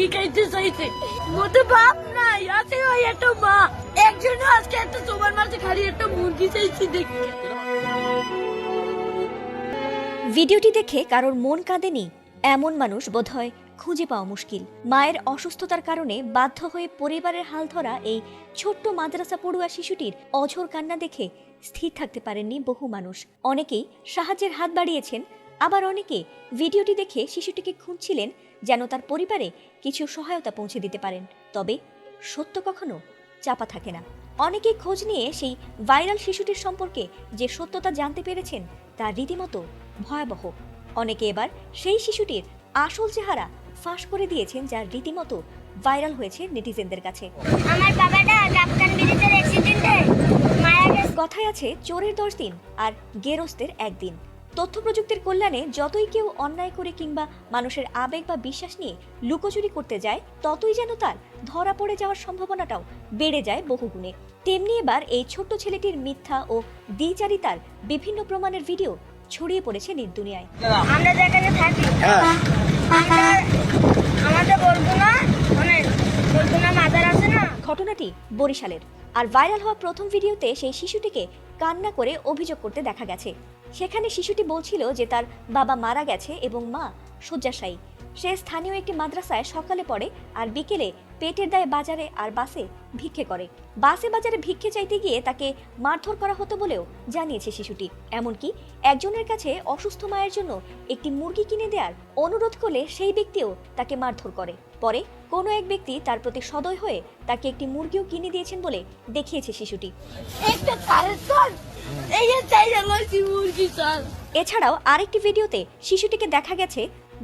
মুরগি খাইতে চাইছে, মতো বাপ নাই, আছে ওই একটা মা, একজন আজকে একটা তোমার মাঝে খালি একটা মুরগি চাইছি দেখতে। ভিডিওটি দেখে কারোর মন কাঁদেনি এমন মানুষ বোধহয় খুঁজে পাওয়া মুশকিল। মায়ের অসুস্থতার কারণে বাধ্য হয়ে পরিবারের হাল ধরা এই ছোট্ট মাদ্রাসা পড়ুয়া শিশুটির অঝোর কান্না দেখে স্থির থাকতে পারেননি বহু মানুষ। অনেকেই সাহায্যের হাত বাড়িয়েছেন, আবার অনেকে ভিডিওটি দেখে শিশুটিকে খুঁজছিলেন যেন তার পরিবারে কিছু সহায়তা পৌঁছে দিতে পারেন। তবে সত্য কখনো চাপা থাকে না। অনেকেই খোঁজ নিয়ে সেই ভাইরাল শিশুটির সম্পর্কে যে সত্যতা জানতে পেরেছেন তা রীতিমতো ভয়াবহ। অনেকে এবার সেই শিশুটির আসল চেহারা ফাঁস করে দিয়েছেন, যা রীতিমতো ভাইরাল হয়েছে নেটিজেনদের কাছে। আমার বাবাটা কাপ্তান ব্রিজের অ্যাক্সিডেন্টে মারা গেছে। কথায় আছে চোরের 10 দিন আর গেরস্তের 1 দিন। তথ্য প্রযুক্তির কল্যাণে যতই কেউ অন্যায় করে কিংবা মানুষের আবেগ বা বিশ্বাস নিয়ে লুকোচুরি করতে যায়, ততই যেন তার ধরা পড়ে যাওয়ার সম্ভাবনাটাও বেড়ে যায় বহুগুণে। তেমনি এবার এই ছোট্ট ছেলেটির মিথ্যা ও দ্বিচারিতার বিভিন্ন প্রমাণের ভিডিও ছড়িয়ে পড়েছে নেট দুনিয়ায়। আমরা যেখানে থাকি আমাদের বরগুনা মাদার আছে না। ঘটনাটি বরিশালের। আর ভাইরাল হওয়া প্রথম ভিডিওতে সেই শিশুটিকে কান্না করে অভিযোগ করতে দেখা গেছে। সেখানে শিশুটি বলছিল যে তার বাবা মারা গেছে এবং মা শয্যাশায়ী। সে স্থানীয় একটি মাদ্রাসায় সকালে পড়ে আর বিকেলে পেটের দায়ে বাজারে আর বাসে ভিক্ষে করে। বাসে বাজারে ভিক্ষে চাইতে গিয়ে তাকে মারধর করা হতো বলেও জানিয়েছে শিশুটি। এমনকি একজনের কাছে অসুস্থ মায়ের জন্য একটি মুরগি কিনে দেওয়ার অনুরোধ করলে সেই ব্যক্তিও তাকে মারধর করে। পরে কোনো এক ব্যক্তি তার প্রতি সদয় হয়ে তাকে একটি মুরগিও কিনে দিয়েছেন বলে দেখিয়েছে শিশুটি। এছাড়াও আরেকটি ভিডিওতে শিশুটিকে দেখা গেছে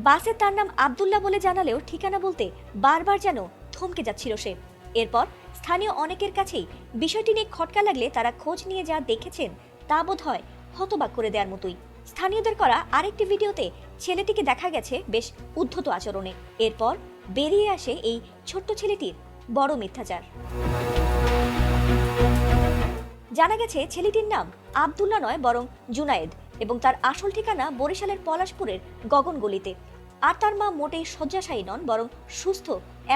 বাসে তার নাম আব্দুল্লাহ বলে জানালেও ঠিকানা বলতে বারবার যেন থমকে যাচ্ছিল সে। এরপর স্থানীয় অনেকের কাছেই বিষয়টি নিয়ে খটকা লাগলে তারা খোঁজ নিয়ে যা দেখেছেন তা বোধহয় হতবাক করে দেওয়ার মতোই। স্থানীয়দের করা আরেকটি ভিডিওতে ছেলেটিকে দেখা গেছে বেশ উদ্ধত আচরণে। এরপর বেরিয়ে আসে এই ছোট্ট ছেলেটির বড় মিথ্যাচার। জানা গেছে ছেলেটির নাম আব্দুল্লাহ নয় বরং জুনায়েদ এবং তার আসল ঠিকানা বরিশালের পলাশপুরের গগনগলিতে। আর তার মা মোটেই শয্যাশায়ী নন, বরং সুস্থ।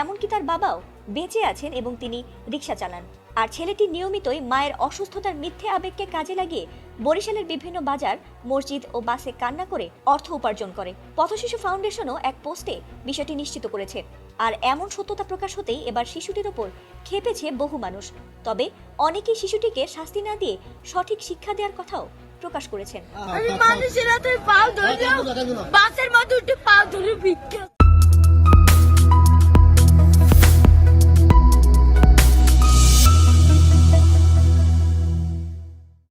এমনকি তার বাবাও বেঁচে আছেন এবং তিনি রিকশা চালান। আর ছেলেটি নিয়মিতই মায়ের অসুস্থতার মিথ্যে আবেগকে কাজে লাগিয়ে বরিশালের বিভিন্ন বাজার, মসজিদ ও বাসে কান্না করে অর্থ উপার্জন করে। পথশিশু ফাউন্ডেশনও এক পোস্টে বিষয়টি নিশ্চিত করেছে। আর এমন সত্যতা প্রকাশ হতেই এবার শিশুটির ওপর ক্ষেপেছে বহু মানুষ। তবে অনেকেই শিশুটিকে শাস্তি না দিয়ে সঠিক শিক্ষা দেওয়ার কথাও প্রকাশ করেছেন। আমি মানুষের হাতে পাও ধরে বাসের মধ্যে উঠে পাও ধরে ভিক্ষা